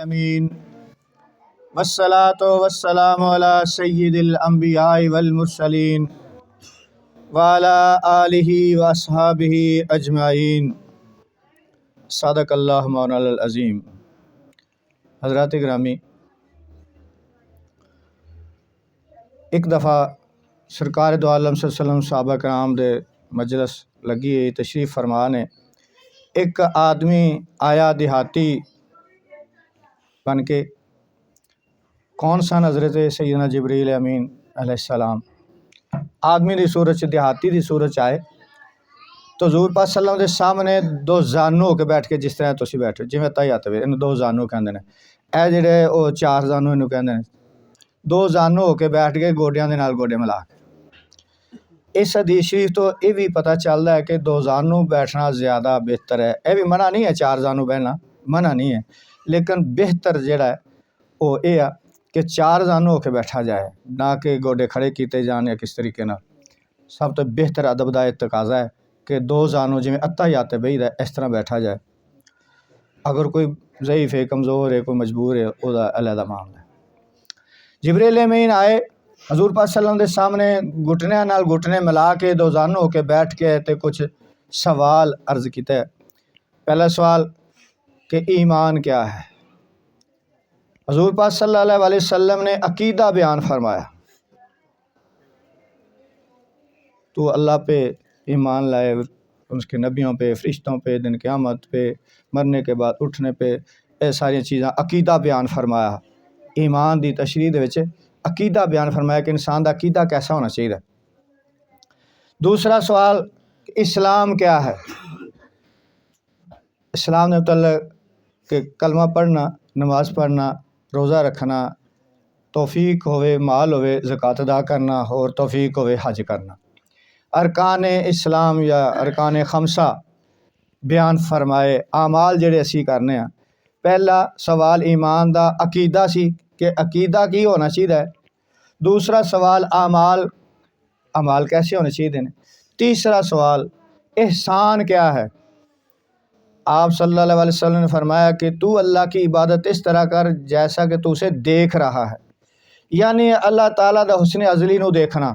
अमीन वस्सलातु वस्सलामु अला सय्यिदिल अंबियाइ वल मुरसलीन व अला आलिहि व अस्हाबिहि अजमाइन। सदक़ल्लाहु मौलाना अज़ीम। हज़रात गिरामी, एक दफ़ा सरकार दो आलम सल्लल्लाहु अलैहि वसल्लम सहाबा कराम दे मजलिस लगी है, तशरीफ़ फरमा ने एक आदमी आया देहाती बन के। कौन सा? हज़रत सैयदना जिब्रील अमीन अलैहिस्सलाम आदमी की सूरत च, देहाती की सूरत च आए तो हज़ूर पाक सल्लल्लाहु अलैहि वसल्लम के सामने दो जानू होकर बैठ के, जिस तरह तुम बैठे जिमें तई हत्थ वे, इन दो जानू कहते हैं, यह जोड़े वो चार जानू इनू कहते हैं। दो जानू होकर बैठ के गोडियां दे नाल गोडे मिला के। इस हदीस शरीफ तो यह भी पता चलता है कि दो जानू बैठना ज़्यादा बेहतर है। यह भी मना नहीं है, चार जानू बहना मना नहीं है, लेकिन बेहतर जोड़ा है वो ये कि चार जानू होकर बैठा जाए, ना कि गोडे खड़े किए जान या किस तरीके ना। सब तो बेहतर अदब का तकाजा है कि दो जानू जिमें अत्ता ही आते बही इस तरह बैठा जाए। अगर कोई ज़ईफ़ है, कमज़ोर है, कोई मजबूर है, वह अलहदा मामला है। जिब्रील अमीन आए हज़ूर पाक सल्लल्लाहु अलैहि वसल्लम के सामने, घुटने नाल घुटने मिला के दो जानू होकर बैठ के ते कुछ सवाल अर्ज किया। पहला सवाल कि ईमान क्या है। हज़ूर पाक सल्लल्लाहु अलैहि वसल्लम ने अकीदा बयान फरमाया। तो अल्लाह पे ईमान लाए, उसके नबियों पे, फ़रिश्तों पे, दिन क़यामत पे, मरने के बाद उठने पे, ये सारी चीज़ें अकीदा बयान फरमाया। ईमान की तशरीह विच अकीदा बयान फरमाया कि इंसान का अकीदा कैसा होना चाहिए। दूसरा सवाल, इस्लाम क्या है। इस्लाम ने मतलब कि कलमा पढ़ना, नमाज पढ़ना, रोज़ा रखना, तौफीक होवे माल होवे ज़कात अदा करना, और तौफीक होवे हज करना। अरकान इस्लाम या अरकान खमसा बयान फरमाए, आमाल जेड़े असी करने हैं। पहला सवाल ईमान दा अकीदा सी कि अकीदा की होना चाहिए। दूसरा सवाल आमाल, अमाल कैसे होने चाहिए। तीसरा सवाल एहसान क्या है। आप सल्लल्लाहु अलैहि वसल्लम ने फरमाया कि तू अल्लाह की इबादत इस तरह कर जैसा कि तू उसे देख रहा है, यानी अल्लाह ताला दा हुस्न अज़ली नू देखना,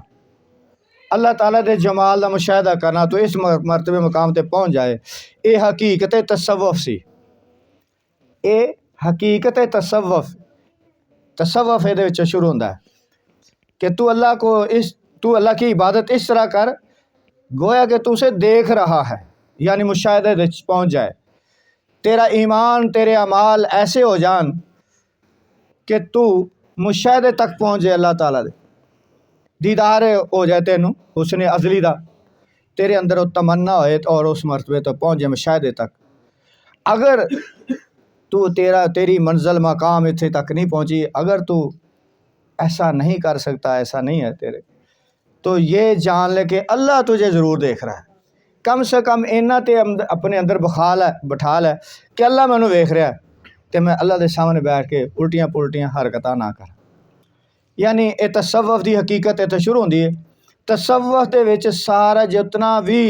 अल्लाह ताला दे जमाल का मुशाहदा करना, तो इस मरतबे मुकाम ते पहुँच जाए। ये हकीकत तसव्वुफ सी, ये हकीकत तसव्वुफ तसव्वुफ ये शुरू होता है कि तू अल्लाह की इबादत इस तरह कर गोया कि तू उसे देख रहा है, यानी मुशाहदे पहुँच जाए। तेरा ईमान, तेरे अमाल ऐसे हो जान कि तू मुशाहदे तक पहुँच जाए, अल्लाह ताला दे दीदार हो जाए, तेनू हुस्न अज़ली दा तेरे अंदर वो तमन्ना होए और उस मरतबे तक पहुँच जाए, मुशाहदे तक। अगर तू तेरी मंजिल मकाम इत्थे तक नहीं पहुँची, अगर तू ऐसा नहीं कर सकता, ऐसा नहीं है तेरे, तो ये जान ले कि अल्लाह तुझे ज़रूर देख रहा है। कम से कम इन्ना ते अपने अंदर बिठा लै कि अल्लाह मैनू वेख रहा है, तो मैं अल्लाह के सामने बैठ के उल्टियाँ पुल्टियाँ हरकतां ना कर। यानी ये तसव्वुफ की हकीकत इत्थे शुरू होंदी है। तसव्वुफ दे विच सारा जितना भी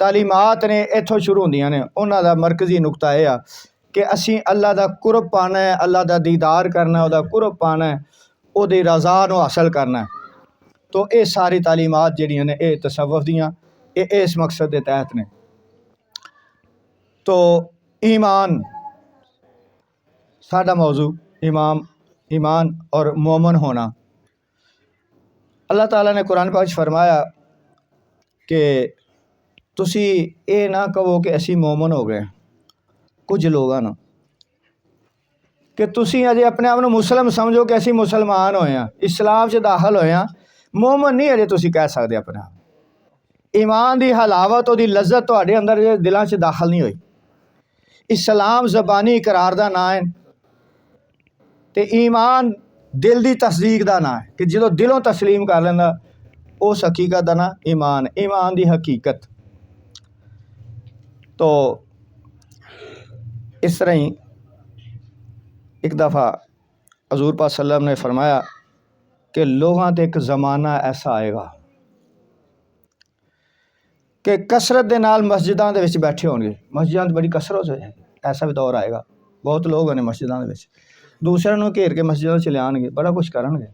तालीमात ने इत्थों शुरू होंदियां ने, उन्हां दा मरकजी नुकता यह आ कि असीं अल्लाह दा कुर्ब पाना है, अल्लाह दा दीदार करना है, उहदा कुर्ब पाना है, उहदी रज़ा नू हासिल करना है। तो ये सारी तालीमात जिहड़ियां ने ये तसव्वुफ दियां, ये इस मकसद के तहत ने। तो ईमान साडा मौजू, ईमान और मोमन होना। अल्लाह ताला ने कुरान पाक फरमाया कि तुसी ये ना कहो कि असी मोमन हो गए। कुछ लोग ना कि तुसी अजे अपने आप को मुस्लिम समझो कि असी मुसलमान होए हैं, इस्लाम च दाखिल होए हैं, मोमन नहीं अजे तुसी कह सकते अपने आप। ईमान की हलावत और लज्जत तुहाडे अंदर दिलों च दाखिल नहीं हुई। इस्लाम ज़बानी इकरार का नाम है, तो ईमान दिल की तस्दीक का नाम है कि जो दिलों तस्लीम कर लेंदा, उस हकीकत का ना ईमान, ईमान की हकीकत। तो इस तरह ही एक दफ़ा हज़ूर पाक सल्लल्लाहु अलैहि वसल्लम ने फरमाया कि लोगों ते एक ज़माना ऐसा आएगा कि कसरत के नाल मस्जिदों के विच बैठे होंगे, मस्जिदों की बड़ी कसरत हो जाए, ऐसा भी दौर आएगा। बहुत लोग ने मस्जिदों के विच दूसरों को घेर के मस्जिदों च लियाणगे, बड़ा कुछ करनगे,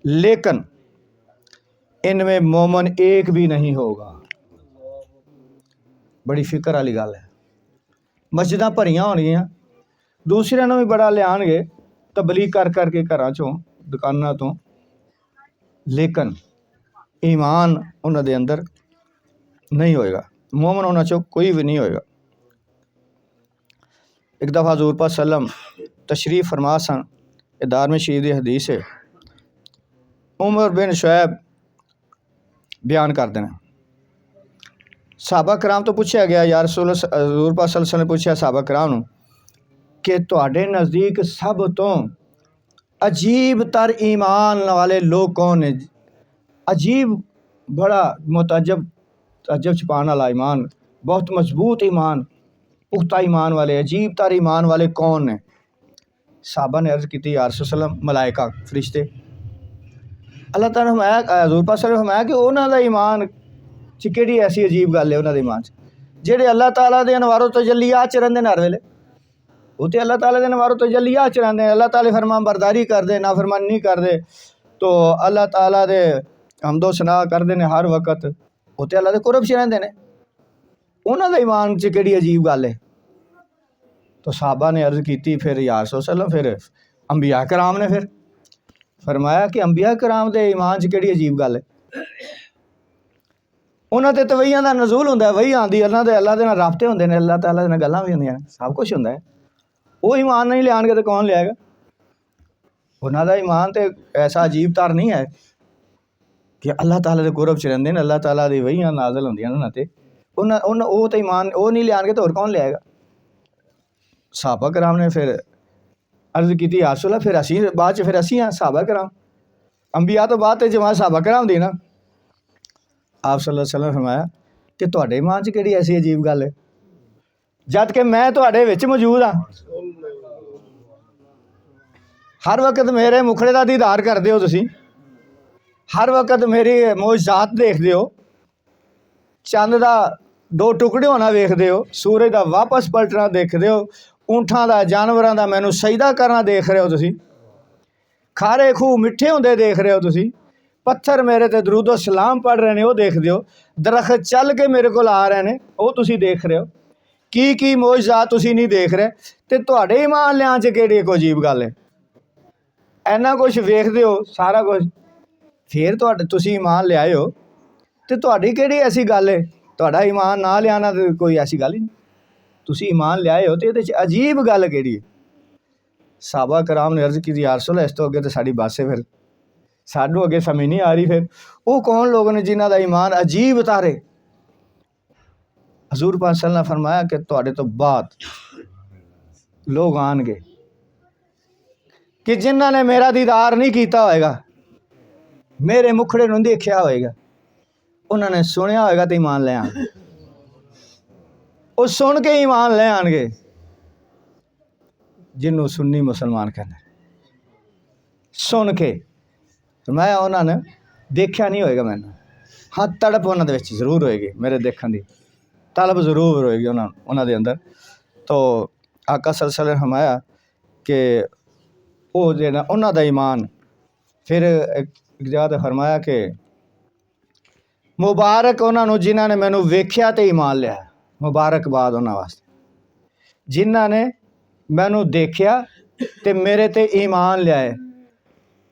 लेकिन इनमें मोमन एक भी नहीं होगा। बड़ी फिक्र वाली गल है। मस्जिदां भरियां होणगियां, दूसरिਆਂ ਨੂੰ भी बड़ा लियाणगे तबलीग कर करके घरां चों दुकानां तो, लेकिन ईमान उन्हां दे अंदर नहीं होएगा, मोमन उन्हां चों कोई भी नहीं होएगा। एक दफ़ा हज़ूर पाक सल्लम तशरीफ़ फरमा सन, दारमी शरीफ की हदीस है, उमर बिन शुएब बयान करते हैं, सहाबा कराम तो पूछा गया, यार रसूल हज़ूर पाक सल्लल्लाहु अलैहि वसल्लम ने पूछा सहाबा कराम नूं कि तुहाडे नज़दीक सब तो अजीब तर ईमान वाले लोग कौन है? अजीब, बड़ा मुतअज्जब, तअज्जुब छुपाने वाला ईमान, बहुत मजबूत ईमान, पुख्ता ईमान वाले, अजीब तर ईमान वाले कौन ने? साहबा ने अर्ज़ की, या रसूल सल्लम, मलाइका, फरिश्ते। अल्लाह ताला ने फरमाया, हज़ूर पाक सल्लल्लाहु अलैहि वसल्लम फरमाया कि उन्हां दा ईमान च केड़ी ऐसी अजीब गल है उन्हां दे ईमान च, जेह्ड़े अल्लाह ताला दे अनवारो तजल्लियात च रहिंदे न हर वेले। वो तो अल्लाह ताला दे अनवारो तजल्लियात च रहिंदे, अल्लाह ताला फरमान बरदारी करदे, नाफरमानी नहीं करदे, तो अल्लाह ताला दे हम्दो सना करदे ने हर वक्त, वो तो अल्लाह दे कुरब च रहिंदे ने, उन्हां दे ईमान च केड़ी अजीब गल है? तो साहबा ने अर्ज़ की, फिर या रसूल सल्लम, फिर अंबिया कराम ने फिर फरमाया कि अंबिया कराम दे ईमान च केड़ी अजीब गल है? उन्हां ते वहीयां दा नज़ूल हुंदा है, वही आंदी, अल्लाह दे नाल राबते हुंदे ने, अल्लाह ताला दे नाल गल्लां भी हुंदियां ने, सब कुछ हुंदा है। वो ईमान नहीं लियाणगे तो कौन लियाएगा? उन्हां दा ईमान ते ऐसा अजीब तर नहीं है कि अल्लाह ताला दे कुरब च रहिंदे ने, अल्लाह ताला दी वहीयां नाज़िल हुंदियां ने उन्हां ते, वो तो ईमान वो नहीं लियाणगे तो होर कौन लियाएगा? सहाबा कराम ने फिर अर्ज़ की, या रसूल अल्लाह, फिर असी बाद च फिर असी हाँ सहाबा कराम, अंबिया तो बाद जमात सहाबा कराम दी ना। आप सल्लल्लाहु अलैहि वसल्लम फरमाया कि तुहाडे ईमान च केड़ी ऐसी अजीब गल है, जद कि मैं तुहाडे विच मौजूद हाँ, हर वक्त मेरे मुखड़े का दीदार करदे हो तुसीं, हर वक्त मेरी मौजज़ात देखदे हो, चंद का दो टुकड़े होना वेखदे हो, सूरज का वापस पलटना देखदे हो, ऊंठां का जानवरां का मैनू सजदा करना देख रहे हो तुसीं, खारे खूह मिठे होंदे देख रहे हो तुसीं, पत्थर मेरे ते दरूदो सलाम पढ़ रहे हैं वो देखदे हो, दरख्त चल के मेरे को आ रहे हैं वो तुसीं देख रहे हो, की मौजज़ात तुसीं नहीं देख रहे, ते तुहाडे ईमान लियाण च केड़ी कोई अजीब गल है? इन्ना कुछ वेखदे हो सारा कुछ, फिर तुसीं ईमान लियाए हो, ते तुहाडी केड़ी ऐसी गल है? तुहाडा ईमान ना लियाना तो कोई ऐसी गल ही नहीं, तुसीं ईमान लियाए हो तो इहदे च अजीब गल केड़ी है? सहाबा कराम ने अर्ज़ की, या रसूल इस तो अगे तो साडी बस है, फिर सानू अगे समझ नहीं आ रही, फिर वो कौन लोग ने जिन्हां दा ईमान अजीब तारे? हज़ूर पाक सल्लल्लाहु अलैहि वसल्लम ने फरमाया कि तुहाडे तो बाद लोग आएंगे कि जिन्हां ने मेरा दीदार नहीं किया होएगा, मेरे मुखड़े नूं देखिया होएगा, उन्होंने सुनिया होएगा तो ईमान ले आएंगे, वो सुन के ईमान ले आएंगे, जिन्हों सुन्नी मुसलमान कहते हैं, सुन के। मैं उन्होंने देखा नहीं होएगा, मैंने हाँ तड़प उन्होंने जरूर होएगी, मेरे देखने की तलब जरूर होएगी उन्होंने अंदर। तो आका सल्लल्लाहु अलैहि वसल्लम ने फरमाया कि वो जो ना उन्हों का ईमान, फिर एक जगह तो फरमाया कि मुबारक उन्होंने जिन्हों ने मैनू वेख्या तो ईमान लिया, मुबारकबाद उन्होंने वास्ते जिन्हों ने मैनू देखा तो मेरे ते ईमान लियाए,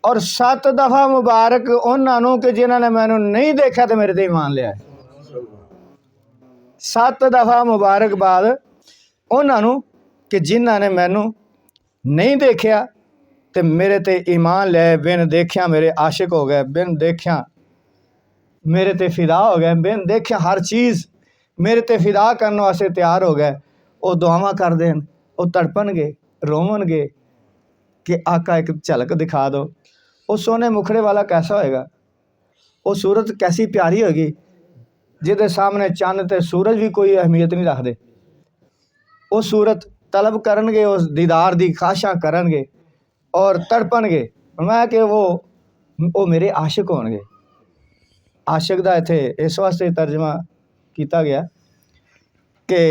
और 7 दफ़ा मुबारक उन्होंने कि जिन्होंने मैनू नहीं देखा तो मेरे ते ईमान लिया। 7 दफ़ा मुबारकबाद उन्होंने कि जिन्होंने मैनू नहीं देखा तो मेरे ते ईमान लिया, बिन देखिया मेरे आशिक हो गए, बिन देखिया मेरे ते फिदा हो गए, बिन देखिया हर चीज़ मेरे ते फिदा करने वास्ते तैयार हो गए। वो दुआवां करते हैं, वो तड़पणगे, रोवणगे कि आका एक झलक दिखा दो। वो सोने मुखड़े वाला कैसा होएगा, वो सूरत कैसी प्यारी होगी जिहदे सामने चंद ते सूरज भी कोई अहमियत नहीं रखते। वो सूरत तलब करनगे, उस दीदार दी ख्वाहिशां करनगे और तड़पणगे। मैं कि वो मेरे आशिक होणगे। आशिक दा इत्थे इस वास्ते तर्जमा किया गया कि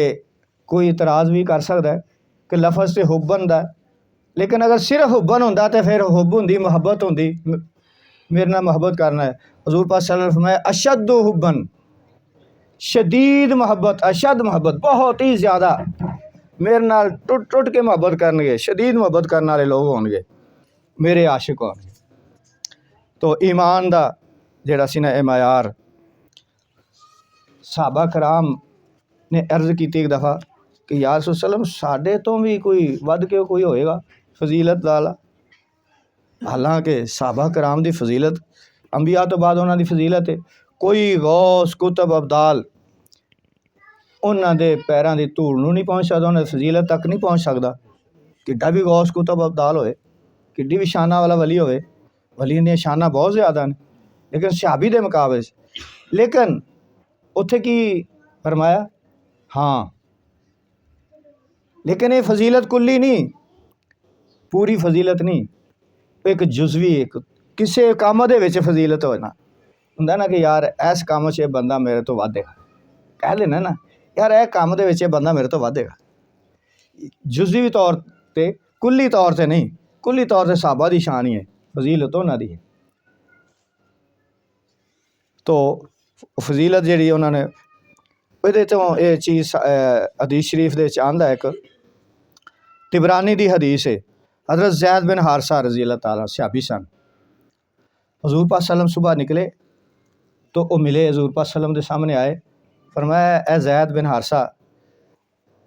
कोई इतराज़ भी कर सकता है कि लफज से हुब्बन दा, लेकिन अगर सिर्फ हुब्बन होंदा तो फिर हुब होंदी, मुहब्बत होंदी, मेरे नाल मुहब्बत करना है। हजूर पाक सल्लल्लाहु अलैहि वसल्लम ने फरमाया अशद हुब्बन, शदीद मोहब्बत, अशद मोहब्बत, बहुत ही ज़्यादा मेरे नाल टुट टुट के मोहब्बत करनगे, शदीद मोहब्बत करने वाले लोग होंगे, मेरे आशिक होंगे। तो ईमान दा जिहड़ा सी ना मयार, सहाबा कराम ने अर्ज़ की एक दफ़ा कि या रसूल सल्लम साढ़े तो भी कोई वध के कोई होएगा फजीलत वाला। हालांकि सहाबा कराम की फजीलत अंबिया तो बाद उन्होंने फजीलत है, कोई गौस कुतब अब्दाल उन्होंने दे पैरों की धूल नहीं पहुँच सकता, उन्होंने फजीलत तक नहीं पहुँच सकता। किड्डा भी गौस कुतब अब्दाल होए, किड्डी भी शाना वाला वली होए, वली ने शाना बहुत ज़्यादा ने, लेकिन सहाबी के मुकाबले। लेकिन उत्थे की फरमाया, हाँ लेकिन ये फजीलत कुल्ली नहीं, पूरी फजीलत नहीं, एक जुजवी, एक किसी काम दे विच फजीलत होना हुंदा ना कि यार इस काम च बंदा मेरे तो वाधेगा, कह देना ना यार यह काम दे विच बंदा मेरे तो वाधेगा। जुजवी तौर पर, कुल्ली तौर पर नहीं, कुल्ली तौर पर सहाबा की शान ही है, फजीलत उन्हां दी है। तो फजीलत जी उन्होंने ये तो ये चीज़ हदीस शरीफ दे आंदा है, एक तिबरानी दी हदीस है। हज़रत ज़ैद बिन हारसा रज़ी अल्लाह ताला सहाबी सन। हजूर पाक सल्लम सुबह निकले तो वो मिले, हजूर पाक सल्लम के सामने आए, फरमाया ए ज़ैद बिन हारसा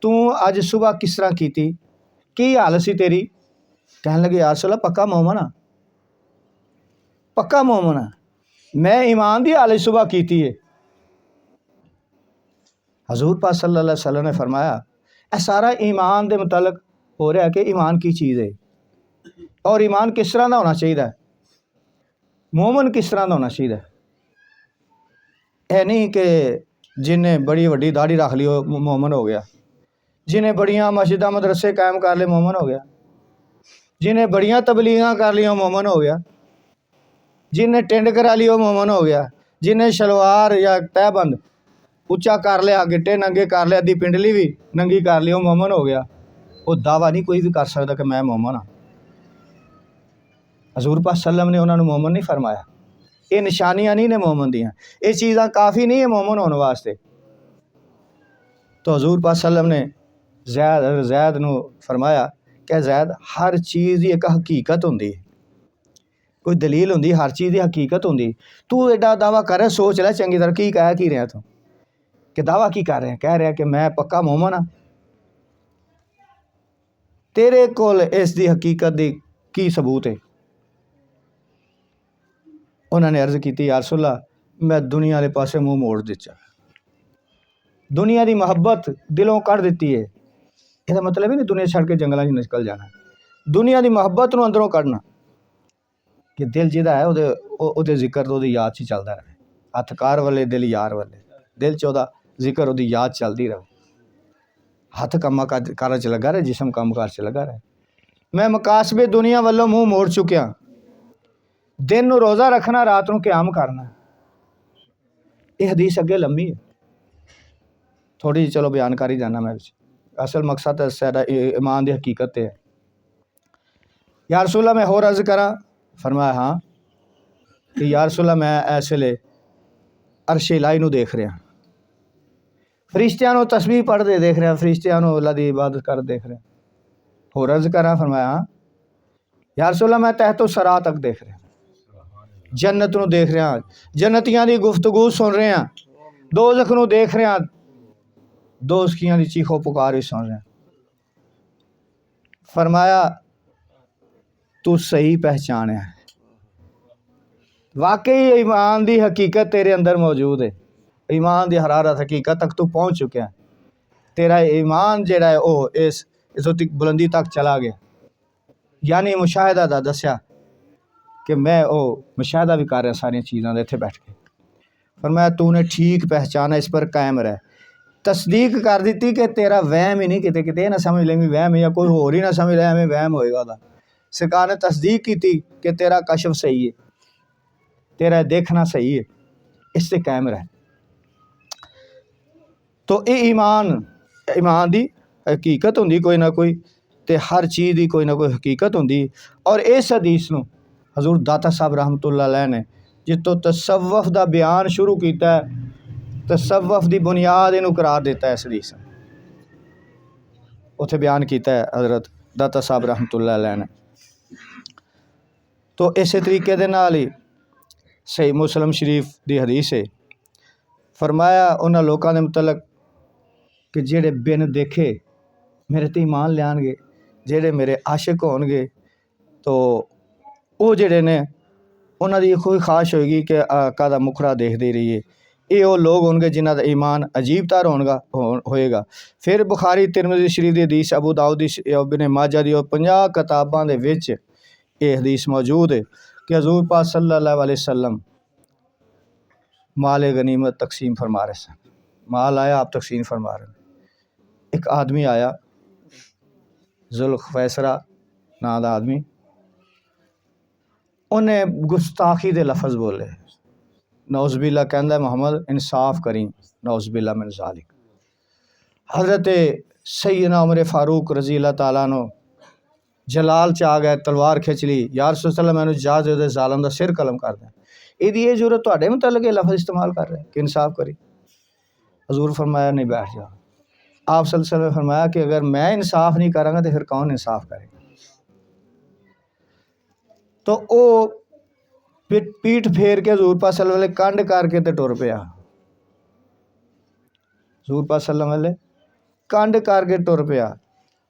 तू अज सुबह किस तरह की हालत सी तेरी? कहने लगे या रसूल अल्लाह पक्का मोमन आ, पक्का मोमन आ, मैं ईमान की हालत सुबह की है। हजूर पाक सल्लल्लाहु अलैहि वसल्लम ने फरमाया यह सारा ईमान के मुतलक हो रहा है कि ईमान की चीज़ है और ईमान किस तरह का होना चाहिए, मोमन किस तरह का होना चाहिए। यह नहीं कि जिन्हें बड़ी वड्डी दाढ़ी रख ली वो मोमन हो गया, जिन्हें बड़ियां मस्जिद मदरसे कायम कर ले मोमन हो गया, जिन्हें बड़ियां तबलीगां कर ली मोमन हो गया, जिन्हें टिंड करा ली मोमन हो गया, जिन्हें शलवार या तहबंद उच्चा कर लिया, गिट्टे नंगे कर लिया, अद्धी पिंडली भी नंगी कर ली, वो मोमन हो गया। वो दावा नहीं कोई भी कर सकता कि मैं मोमन हाँ। हजूर पाक सल्लम ने उन्होंने मोमन नहीं फरमाया, ये निशानियां नहीं ने मोमन दियाँ, ये चीज़ां काफ़ी नहीं है मोमन होने वास्ते। तो हजूर पाक सल्लम ने जैद नू फरमाया कि जैद हर चीज़ की एक हकीकत होंदी, कोई दलील होंदी, हर चीज़ की हकीकत होंदी। तू एडा दावा कर, सोच लै चंगी तरह की कह की रहा तू, कि दावा की कर रहे हैं, कह रहे हैं कि मैं पक्का मोमन हाँ। तेरे कोल इसकी हकीकत की सबूत है? उन्होंने अर्ज की या रसूल अल्लाह मैं दुनिया के पासे मुँह मोड़ दिता, दुनिया की मुहब्बत दिलों कढ़ दी है। इसका मतलब ही नहीं दुनिया छड़ के जंगलों में निकल जाना, दुनिया की मुहब्बत को अंदरों कढ़ना, कि दिल जिहदा है उहदे जिक्र तो उहदी याद च चलता रहे, हथ कार वाले दिल यार वाले, दिल च उहदा जिक्र उहदी याद चलती रहे, हथ कम कार च लगा रहे, जिसम कम कार च लगा रहे। मैं मुकासबे दुनिया वालों मुँह मोड़ चुकिया, दिन नूं रोज़ा रखना, रात नूं क़याम करना। ये हदीस अगे लंबी है, थोड़ी जी चलो बयान कर ही जाना मैं, असल मकसद साडा ईमान की हकीकत है। या रसूल अल्लाह मैं होर अर्ज करा? फरमाया हाँ, कि या रसूल अल्लाह मैं इस वेले अरशे इलाही नूं देख रहा, फरिश्तियां नूं तस्बीह पढ़ते देख रहा, फरिश्तियां नूं अल्लाह की इबादत कर देख रहा। होर अर्ज करा? फरमाया हाँ। या रसूल अल्लाह मैं तहतो सरा तक देख रहा, जन्नत नूं देख रहा, जन्नतियां की गुफ्तगू सुन रहे हैं, दोज़ख नूं देख रहे हैं, दोज़खियां की चीखो पुकार भी सुन रहे हैं। फरमाया तू सही पहचाने, वाकई ईमान की हकीकत तेरे अंदर मौजूद है, ईमान की हरारत हकीकत तक तू पहुँच चुका है, तेरा ईमान जिहड़ा है वो इस बुलंदी तक चला गया। यानी मुशाहिदा दा दस्या कि मैं वो मुशाहिदा भी कर रहा सारिया चीज़ों का इत्थे बैठ के। फरमाया तूने ठीक पहचाना, इस पर कायम रह। तस्दीक कर दी कि तेरा वहम ही नहीं, किते किते ना समझ ले वहम या कोई होर ही ना समझ ले एवं वहम होएगा। सरकार ने तस्दीक की थी कि तेरा कशफ सही है, तेरा देखना सही है, इससे कायम रह। तो ये ईमान की हकीकत होंदी कोई ना कोई, ते हर चीज़ की कोई ना कोई हकीकत होंदी। और इस हदीस नूं हजूर दाता साहब रहमतुल्लाह अलैह ने जितों तसव्वुफ दा बयान शुरू किया, तसव्वुफ दी बुनियाद इनू करार दिता है। इस हदीस उत्थे बयान किया है हज़रत दाता साहब रहमतुल्लाह अलैह ने। तो इस तरीके दे नाल ही सही मुस्लिम शरीफ दी हदीस है, फरमाया उन्होंने लोगों के मुतलक कि जेड़े बिन देखे मेरे ते ईमान लियानगे, जेड़े मेरे आशिक होणगे, तो वो जेड़े ने उन्हों की कोई ख्वाहिश होएगी कि आका दा मुखड़ा देखते रहिए। ये वो लोग होंगे जिन्हों का ईमान अजीब तर होएगा। फिर बुखारी तिरमिज़ी शरीफ दी हदीस, अबू दाऊद इब्न माजा दी 50 किताबां दे विच ये हदीस मौजूद है कि हजूर पाक सल्लल्लाहु अलैहि वसल्लम माल गनीमत तकसीम फरमा रहे सन। माल आया, आप तकसीम फरमा रहे। एक आदमी आया, जुल्खफैसरा नां दा आदमी, उन्हें गुस्ताखी दे लफज बोले, नौज़बिल्ला कहंदा मोहम्मद इंसाफ करी, नौज़बिल्ला मिन ज़ालिक। हज़रत सैयदना उमर फारूक रज़ी अल्लाह तआला अन्हु जलाल च आ गए, तलवार खिंच ली, या रसूल सल्लल्लाहु अलैहि वसल्लम मैनू इजाज़त दे ज़ालिम दा सिर कलम कर दें। इहदी ये जरूरत तुहाडे मुतलक ये लफज इस्तेमाल कर रहे कि इंसाफ करी। हजूर फरमाया नहीं, बैठ जाओ। आप सल्लल्लाहु अलैहि वसल्लम ने फरमाया कि अगर मैं इंसाफ नहीं करांगा तो फिर कौन इंसाफ करेगा। तो वो पीठ फेर के हजूर पाक सल्लल्लाहु अलैहि वसल्लम कंड करके ते टुर पिया। हजूर पाक सल्लल्लाहु अलैहि वसल्लम कंड करके टुर पिया।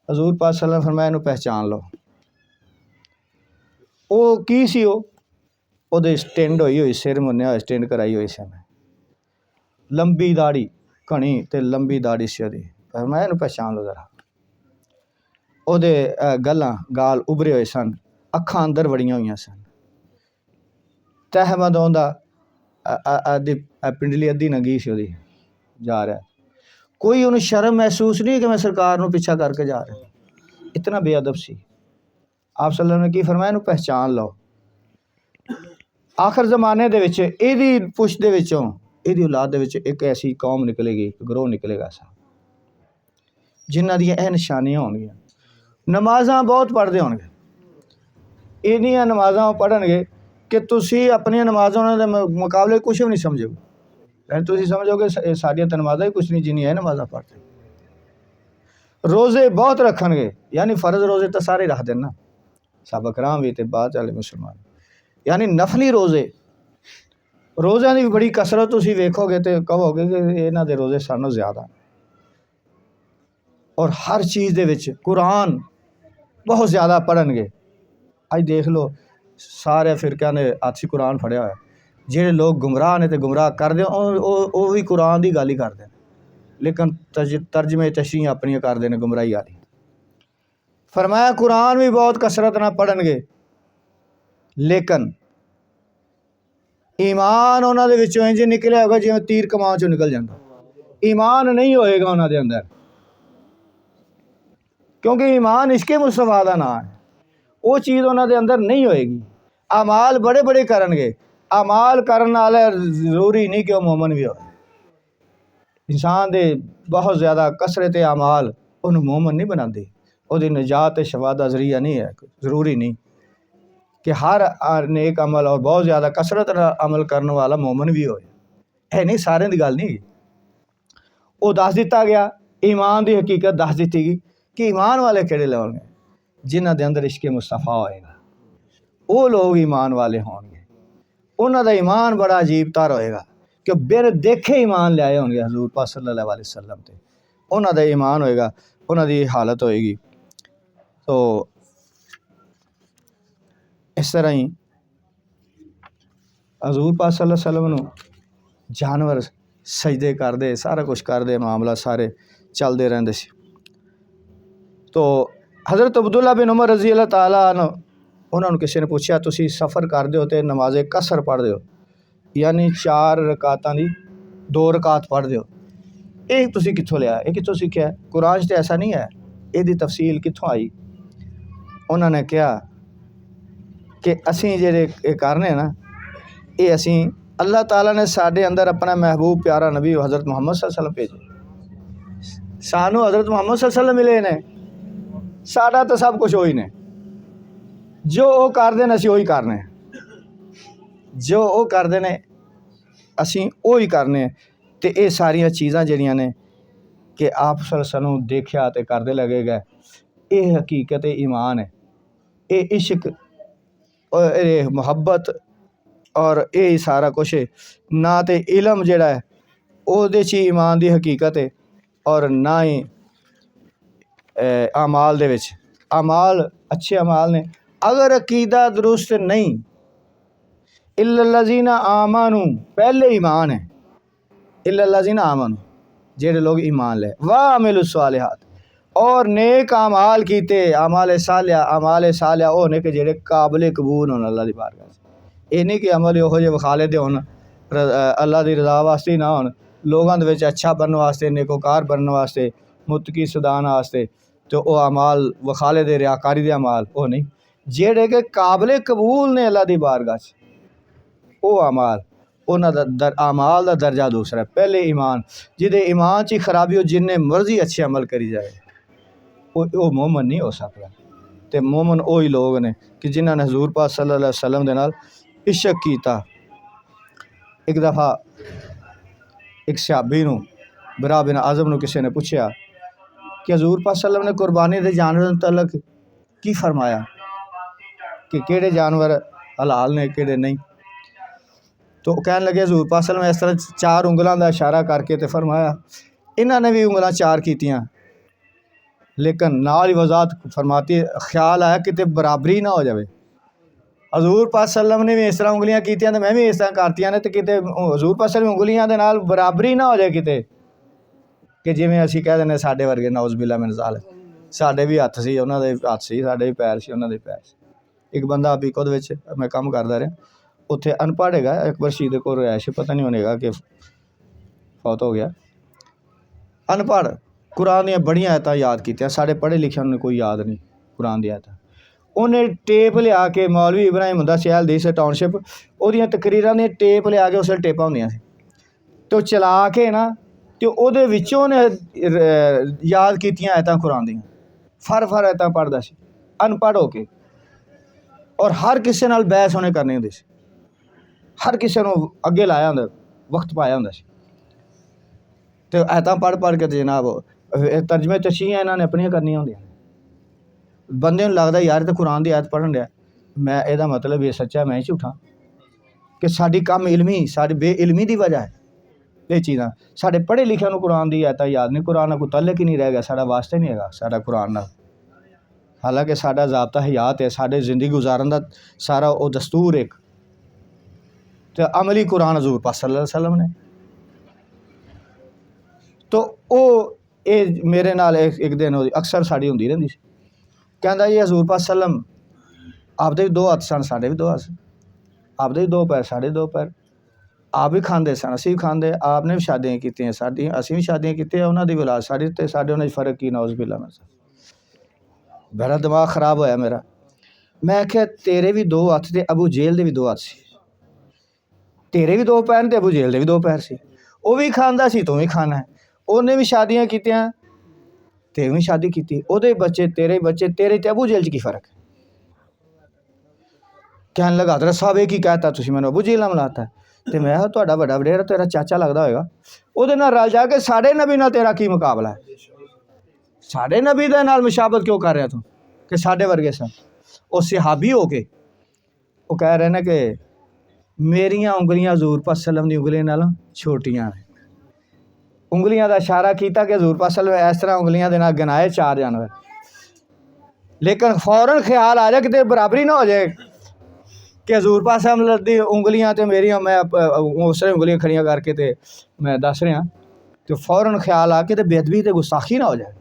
हजूर पाक सल्लल्लाहु अलैहि वसल्लम फरमाया इहनूं पहचान लो। वो की सी, वो स्टिंड होई हुई, सिर मुन्निया होया, स्टिंड कराई हुई सी, लंबी दाड़ी घनी ते लंबी दाड़ी सी ओहदी। फरमाया इहनूं पहचान लो जरा। ओहदे गल्लां गाल उभरे हुए सन, अखां अंदर वड़ियां हुई सन, तहमद उहदा पिंडली अद्धी नंगी सी ओहदी, जा रहा। कोई उन्हें शर्म महसूस नहीं कि मैं सरकार नूं पिछा करके जा रहा, इतना बेअदब सी। आप सल्लल्लाहु अलैहि वसल्लम ने की फरमाया इहनूं पहचान लो। आखिर जमाने दे विच इहदी पुछ दे विचों, इहदी औलाद दे विच एक ऐसी कौम निकलेगी, एक ग्रोह निकलेगा ऐसा जिन्हां दी यह निशानियां होणगियां। नमाज़ां बहुत पढ़ते होणगे, इन्नियां नमाज़ां पढ़नगे कि तुसी अपनी नमाज़ां उन्हां दे मुकाबले कुछ भी नहीं समझोगे। फिर तुसी समझोगे साडियां तां नमाज़ां ही कुछ नहीं जिन्नियां नमाज़ां पढ़ते। रोज़े बहुत रखणगे, यानी फ़र्ज रोज़े तो सारे रख देन ना, साहबा कराम भी ते बाद वाले मुसलमान, यानी नफली रोज़े, रोज़िਆਂ की भी बड़ी कसरत तुसी वेखोगे तो कहोगे कि इन्हां दे रोज़े सानों ज़्यादा। और हर चीज़ दे विच कुरान बहुत ज़्यादा पढ़नगे। अज देख लो सारे फिरकियां ने हत्थ कुरान फड़िया होया, जेड़े लोग गुमराह ने ते गुमराह करदे वो भी कुरान की गल ही करदे, लेकिन तर्जमे तशरीह अपनी करदे ने गुमराही वाली। फरमाया कुरान भी बहुत कसरत ना पढ़नगे, लेकिन ईमान उन्हां दे विचों इंज निकलिया होगा जिवें तीर कमान चों निकल जाता। ईमान नहीं होएगा उन्हां दे अंदर, क्योंकि ईमान इश्के मुस्तफा दा नाम है, वो चीज़ उन्हां दे अंदर नहीं होएगी। अमाल बड़े बड़े करनगे, अमाल करन वाला जरूरी नहीं कि वह मोमन भी हो। इंसान दे बहुत ज़्यादा कसरत अमाल उन्हें मोमन नहीं बनाती, उसकी निजात शफा दा जरिया नहीं है। ज़रूरी नहीं कि हर नेक अमल और बहुत ज़्यादा कसरत अमल करने वाला मोमन भी होए, है नहीं, सारे की गल नहीं। वो दस दिता गया, ईमान की हकीकत दस दी गई कि ईमान वाले किहड़े लोग हैं, जिन्हां दे अंदर इश्के मुस्तफा होएगा, वो लोग ईमान वाले होंगे। उन्हां दा ईमान बड़ा अजीब तर होएगा कि बिन देखे ईमान लियाए होंगे हजूर पाक सल्लल्लाहु अलैहि वसल्लम ते, उन्हां दा ईमान होएगा, उन्हां दी हालत होएगी। तो इस तरह ही हजूर पाक सल्लल्लाहु अलैहि वसल्लम नूं जानवर सजदे करदे, सारा कुछ करदे, मामला सारे चलते रहंदे सी। तो हज़रत अब्दुल्ला बिन उमर रज़ी अल्लाह तआला अन्हु, उन्होंने किसी ने पूछा तुसी सफ़र करदे हो तो नमाज़े कसर पढ़दे हो, यानी 4 रकातां दी 2 रकात पढ़दे हो, ये तुसी कित्थों लिया, ये कित्थों सीखिया? कुरान च ऐसा नहीं है, इसदी तफसील कित्थों आई? उन्होंने कहा कि असीं जेह्ड़े करने ना, ये असीं अल्लाह ताला ने साडे अंदर अपना महबूब प्यारा नबी हज़रत मुहम्मद सल्लल्लाहु अलैहि वसल्लम भेजे, सानू हज़रत मुहम्मद सल्लल्लाहु अलैहि वसल्लम मिले ने, साडा तो सब कुछ वही ने, जो वो करते हैं असीं वही करने, जो वो करते हैं असीं वही करने। तो ये सारिया चीज़ां जिहड़ियां ने कि आप सल्लल्लाहु देखिया तो करते लगे गए, ये हकीकत ईमान है, ये इश्क और मुहब्बत और ये सारा कुछ है। ना तो इलम जिहड़ा है ਉਹਦੇ 'ਚ ईमान की हकीकत है और ना ही अमाल दे विच। अमाल अच्छे अमाल ने, अगर अकीदा दुरुस्त नहीं, इल्लल्लज़ीना आमनू पहले ईमान है, इल्लल्लज़ीना आमनू जेड़े लोग ईमान ले, वाह अमिलुस्सालिहात और नेक अमाल कीते, अमाल सालिया वो ने कि जेड़े काबिल कबूल होन अल्लाह दी बारगाह च। ये नहीं कि अमल इहो जे विखाले दे होन अल्लाह दी रज़ा वास्ते ना होन, लोगों दे विच अच्छा बनने वास्ते, नेकोकार बनने वास्ते, मुत्तकी सदान वास्ते, तो वह अमाल विखाले दे रियाकारी दे अमाल वो नहीं, जेड़े कि काबिल कबूल ने अल्लाह दी बारगाह च, वो अमाल उन्होंने अमाल का दर्जा दूसरा है। पहले ईमान, जिदे ईमान च खराबी हो जिन्ने मर्जी अच्छे अमल करी जाए वो मोमन नहीं हो सकता। तो मोमन वही लोग ने कि जिन्होंने हजूर पाक सल्लल्लाहु अलैहि वसल्लम दे नाल इश्क कीता। एक दफ़ा एक सहाबी नूं बरा बिन आज़म नूं किसी ने पूछा कि हजूर पाक सल्लल्लाहु अलैहि वसल्लम ने कुर्बानी के जानवर तलक की फरमाया कि किहड़े जानवर हलाल ने किहड़े नहीं। तो कहने लगे हजूर पाक सल्लल्लाहु अलैहि वसल्लम इस तरह चार उंगलों का इशारा करके तो फरमाया, इन्होंने भी उंगलां चार कीतियां, लेकिन नाल ही वजाहत फरमाती, ख्याल आया किते बराबरी ना हो जाए। हजूर पाक सल्लल्लाहु अलैहि वसल्लम ने भी इस तरह उंगलियां कीतियां तो मैं भी इस तरह करतियां ने, तो किते हजूर पाक सल्लल्लाहु अलैहि वसल्लम उंगलियां दे नाल बराबरी ना हो जाए किते कि जिवें असीं कह दिंदे साडे वर्गे नौज़ बिल्ला मिन ज़ालिक, साडे भी हत्थ सी उन्हां दे हत्थ सी, साडे भी पैर सी उन्हां दे पैर सी। एक बंदा बीको दे विच मैं काम करदा रहा, उत्थे अनपढ़ हैगा, अकबर शहीद कोल रहायश पता नहीं होनेगा कि फौत हो गया, अनपढ़, कुरान दियां बड़ियां आयतां याद कीतियां, साढ़े पढ़े लिखे ने कोई याद नहीं कुरान दी आयतां। उन्हें टेप लिया के मौलवी इब्राहिम हुंदा सी अहल हदीस टाउनशिप, ओहदियां तकरीरां दी टेप लिया के उसले टेपां होंदियां सी, तो चला के ना तो ओहदे विचों ने याद कीतियां आयतां कुरान दियां, फर आयतां पढ़दा सी अनपढ़ हो के, और हर किसी नाल बहस उन्हें करनी होंदी सी, हर किसी नूं अगे लाया होंदा, वक्त पाया होंदा सी। तो आयतां पढ़ के जनाब तर्जमे तशरीहां इन्हां ने अपनियां करनियां होंदियां, बंदे नूं लगदा यार तो कुरान दी आयत पढ़न दिया, मैं एहदा मतलब ये सच्चा मैं ही झूठा कि साडी कम इलमी, साडी बेइलमी की वजह है ये चीज़ां। साढ़े पढ़े लिखे नूं कुरान दी आयतां याद नहीं, कुरान नाल कोई तल्लक ही नहीं रह गया, साडा वास्ता ही नहीं हैगा साडा कुरान नाल। हालांकि साडा ज़ाब्ता हयात है, साडे जिंदगी गुजारन दा सारा वो दस्तूर एक तो अमली कुरान हजूर पाक सल्लल्लाहु अलैहि वसल्लम ने। तो वो ये मेरे नाल एक दिन अक्सर साड़ी होंदी रहिंदी सी, कहंदा जी हजूर पाक सल्लम आपदे भी दो हत्थ सन, साडे भी दो हत्थ, आपदे भी दो पैर, साडे दो पैर, आप भी खांदे सन, असीं भी खांदे, आपने भी शादियां कीतियां साडियां, असीं भी शादियां कीतियां, उन्हां दी औलाद साडी ते साडे उन्हां च फर्क की नौज़ बिल्ला मिन ज़ालिक। बड़ा दिमाग खराब होया मेरा, मैं आख्या तेरे भी दो हत्थ ते अबू जेहल दे भी दो हत्थ सी, तेरे भी दो पैर ते अबू जेहल दे भी दो पैर सी, वो भी खांदा सी तू भी खाना है, उन्हें भी शादियां कीतियां ते भी शादी की, ओहदे बच्चे तेरे ते अबू जेहल च की फर्क है। कहन लगा हज़रत साहब ये की कहता तुसीं मैनूं अबू जेहल मिलाता, तो मैं तुहाडा वड्डा वडेरा तेरा चाचा लगदा होएगा, उहदे नाल रल जाके साडे नबी नाल तेरा की मुकाबला है, साडे नबी दे नाल मुशाबत क्यों कर रहा तू कि साडे वर्गे सन। वो सहाबी हो के वो कह रहे ने कि मेरियां उंगलियां हजूर पाक सल्लम दी उंगलियां नालों छोटियां ने, उंगलियां का इशारा किया कि हजूर पाक सल्लम इस तरह उंगलियां दे नाल गिनाए चार जानवर, लेकिन फौरन ख्याल आ जाए कि बराबरी ना हो जाए कि हजूर पाक सल्लम दी उंगलियां तो मेरियां, मैं उस उंगलियां खड़ियां करके तो मैं दस रहा, तो फौरन ख्याल आ के तो बेदबी तो गुस्ताखी ना हो जाए,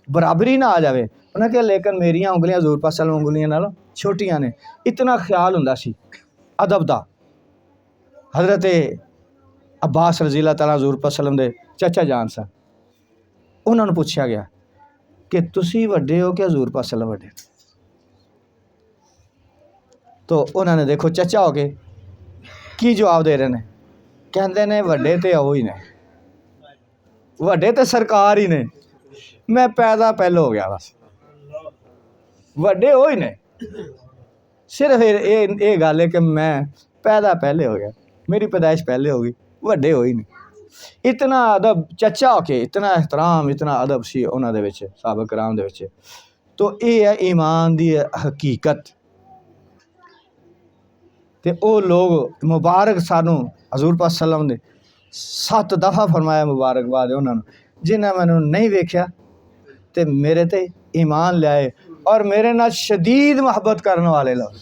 बराबरी ना आ जाए। उन्हें कहा लेकिन मेरियां उंगलियां हजूर पाक सल्लम उंगलियां नालों छोटियां ने, इतना ख्याल हुंदा सी अदब दा। हज़रत अब्बास रज़ी अल्लाह तआला हजूर पाक सल्लम दे चाचा जान सन, उन्होंने पूछा गया कि तुसी वड्डे हो कि हजूर पाक सल्लम वड्डे, तो उन्होंने देखो चाचा हो के की जवाब दे रहे हैं, कहते ने वड्डे तो वो ही ने, वड्डे तो सरकार ही ने, मैं पैदा पहले हो गया बस, वड्डे हो ही ने, सिर्फ ये गल है कि मैं पैदा पहले हो गया, मेरी पैदाइश पहले हो गई, वड्डे हो ही नहीं। इतना अदब चचा के, इतना एहतराम, इतना अदब सी उन्हां दे विच, साहबा कराम दे विच। तो ये है ईमान दी हकीकत। ते ओ लोग मुबारक सानू हजूर पाक सल्लम ने 7 दफ़ा फरमाया मुबारकबाद उन्होंने, जिन्हें मैंने नहीं वेख्या ते मेरे ते ईमान लियाए और मेरे नाल शदीद मुहब्बत करने वाले लोग,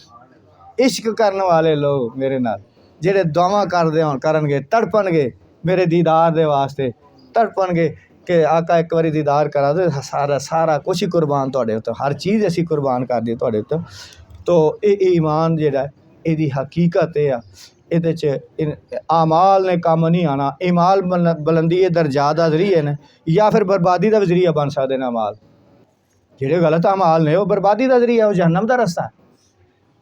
इश्क करने वाले लोग मेरे नाल, जेड़े दुआवां करदे होण करनगे, तड़पणगे मेरे दीदार दे वास्ते, तड़पणगे कि आका एक बारी दीदार करा दे, सारा कुछ ही कुर्बान तुहाडे उत्ते, हर चीज़ असीं कुर्बान कर दी तुहाडे उत्ते। तो ये ईमान जेह्ड़ा एदी हकीकत ये आ, एह्दे च आमाल ने कम्म नहीं आना। ईमाल बुलंदी दर्जात दा जरिए न, या फिर बर्बादी दा भी जरिया बन सकदे न। अमाल जेह्ड़े गलत अमाल ने, ओह् बर्बादी दा जरिया, ओह् जहन्नम दा रस्ता है।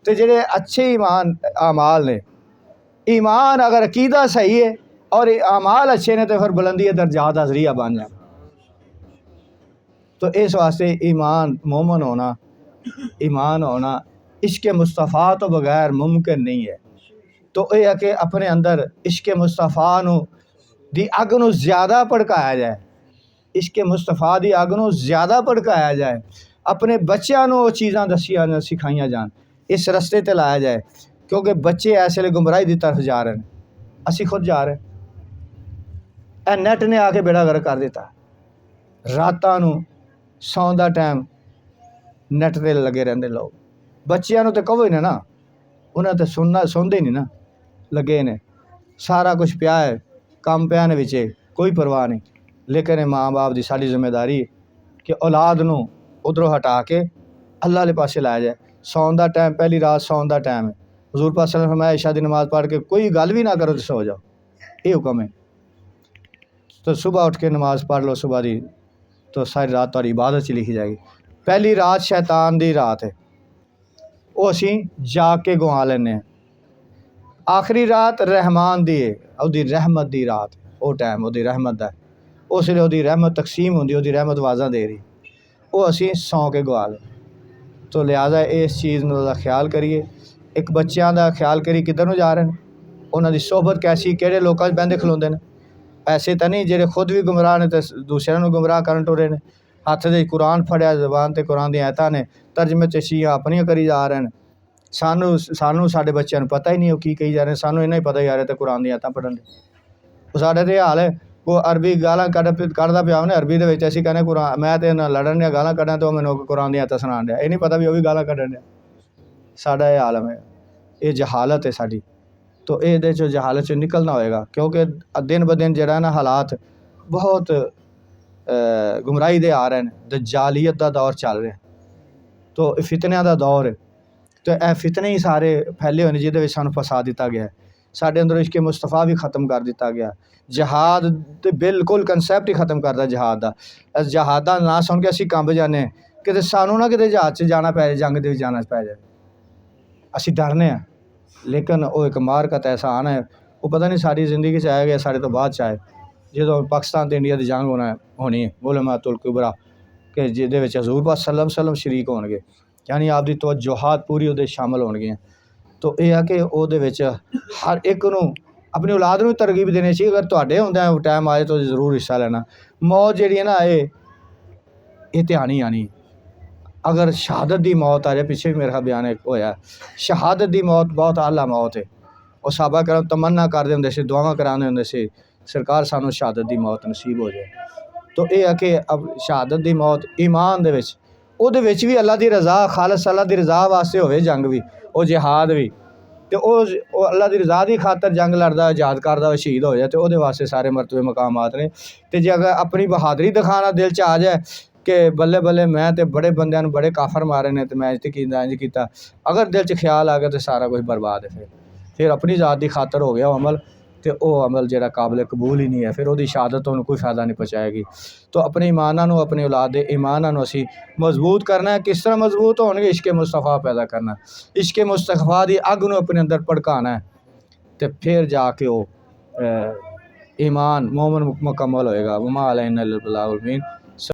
ते जेह्ड़े अच्छे अमाल ने, ईमान अगर अकीदा सही है और अमाल अच्छे ने, तो फिर बुलंदी दर्जात दा जरिया बन जाए। तो इस वास्ते ईमान मोमन होना, ईमान होना इश्क मुस्तफ़ा तो बगैर मुमकिन नहीं है। तो यह है कि अपने अंदर इश्क मुस्तफ़ा नू दी अग नू ज़्यादा भड़काया जाए, इश्क मुस्तफ़ा दी अग नू ज़्यादा भड़काया जाए, अपने बच्चों को चीज़ां दसिया सिखाइया जान, इस रस्ते ते लाया जाए, क्योंकि बच्चे इस वेले गुमराही की तरफ जा रहे हैं, असी खुद जा रहे हैं। ए नैट ने आके बेड़ा गर्क कर दिता। रातां नू सौन दा टाइम नैट ते लगे रहंदे लोग, बच्चों तो कहो ही ना, उन्हें तो सुनते ही नहीं ना, लगे ने सारा कुछ पिया है, कम पिया ने विचे, कोई परवाह नहीं। लेकिन माँ बाप की साड़ी जिम्मेदारी कि औलाद नू उधरों हटा के अल्लाह के पासे लाया जाए। सौन का टाइम, पहली रात सौन का टाइम है। हजूर पाक सल्लल्लाहु अलैहि वसल्लम फरमाया इशा की नमाज़ पढ़ के कोई गल भी ना करो तो सो जाओ, ये हुक्म है। तो सुबह उठ के नमाज़ पढ़ लो सुबह की, तो सारी रात तुम्हारी इबादत च लिखी जाएगी। पहली रात शैतान की रात है, वो असी जाग के गवा लें। आखिरी रात रहमान दी है, उसकी रहमत की रात, वो टाइम उसकी रहमत का, उस वे उसकी रहमत तकसीम होंगी, उसकी रहमत वाजा दे रही, वो असी सौ के गवा लें। तो लिहाजा इस चीज़ का ख्याल करिए। एक बच्चों का ख्याल करिए किधर जा रहे हैं, उन्होंने सोहबत कैसी, किहड़े लोगों बहते खलोते हैं। ऐसे तो नहीं जेडे खुद भी गुमराह ने तो दूसरों को गुमराह करन टुरे ने। हथ से कुरान फड़िया, जबान ते कुरान दी आयतां ने, तर्जमे तशरीहां अपनियां करी जा रहे हैं। सानू साडे बच्चों को पता ही नहीं वो की कही जा रहे हैं, सानू इन्ना ही पता ही आ रहा तो कुरान दी आयतां पढ़न दे। वो साडे ते हाल है, वो अरबी गालां कढ़दा पिया उन्हें अरबी दे विच, असीं कहने कुरान, मैं ते नाल लड़न दिया गालां कढ़ां तो मैनूं कुरान दी आयतां सुनाण दिया, ये नहीं पता भी वो भी गालां कढ़न दिया। साडा ये आलम है, ये जहालत है साडी। तो ये जहालत चो निकलना होएगा, क्योंकि दिन ब दिन जेड़ा ना हालात बहुत गुमराही दे आ रहे हैं, दज्जालियत का दौर चल रहा है। तो फितनिया का दौर है, तो यह फितने ही सारे फैले हुए हैं जिहदे सानूं फसा दिता गया है। साडे अंदर इश्क मुस्तफ़ा भी खत्म कर दिता गया। जहाद तो बिल्कुल कंसैप्ट ही खत्म करता जहाद का। जहाद का ना सुन के असीं कंब जाने, किते सानूं ना किते जहाज च जाना पै जाए, जंग दे विच जाना पै जाए, असीं डरने हैं। लेकिन वो एक मारकत ऐसा आना है, वो पता नहीं सारी जिंदगी च आएगा, साढ़े तो बाद च आए, जो पाकिस्तान तो इंडिया की जंग होनी है, मुलमातुल कुबरा, कि जिहदे विच हजूर पाक सल्लल्लाहु अलैहि वसल्लम शरीक होणगे, यानी आपकी तवज्जोहात पूरी उहदे शामिल होणगियां। तो यह है कि उहदे विच हर एक नूं अपनी औलाद नूं तरगीब देनी चाहिए। अगर तुहाडे हुंदे टाइम आए तो जरूर हिस्सा लेना। मौत जिहड़ी है ना, ये ते आनी आनी। अगर शहादत की मौत आ जाए, पिछे भी मेरा बयान होया, शहादत की मौत बहुत आला मौत है। और साहबा करम तमन्ना करते होंदे सी, दुआवां करांदे होंदे सी, सरकार सानूं शहादत की मौत नसीब हो जाए। तो यह है कि अब शहादत की मौत ईमान दे विच, उहदे विच भी अल्लाह की रज़ा, खालस अल्लाह की रज़ा वास्ते होवे जंग भी, और जिहाद भी, तो अल्लाह की रज़ा की खातर जंग लड़दा, जिहाद करदा, शहीद हो जाए, तो उहदे वास्ते सारे मरतबे मकामात ने। तो जे अगर अपनी बहादरी दिखाना दिल च आ जाए कि बल्ले बल्ले मैं तो बड़े बंदियां नूं बड़े काफर मारे ने, तो मैं इंज कीता, अगर दिल च ख्याल आ गया तो सारा कुछ बर्बाद है। फिर अपनी ज़ात की खातर हो गया अमल, तो वह अमल जो काबिल कबूल ही नहीं है, फिर उसकी शहादत उन्होंने कोई फ़ायदा नहीं पहुँचाएगी। तो अपने ईमानां, अपनी औलाद के ईमानां असीं मजबूत करना है। किस तरह मजबूत होणगे? इश्क मुस्तफ़ा पैदा करना, इश्क मुस्तफ़ा की अग नूं अपने अंदर भड़काना है, तो फिर जाके वो ईमान मोमन मुकम्मल होएगा। वमा अलैना इल्लल बलागुल मुबीन।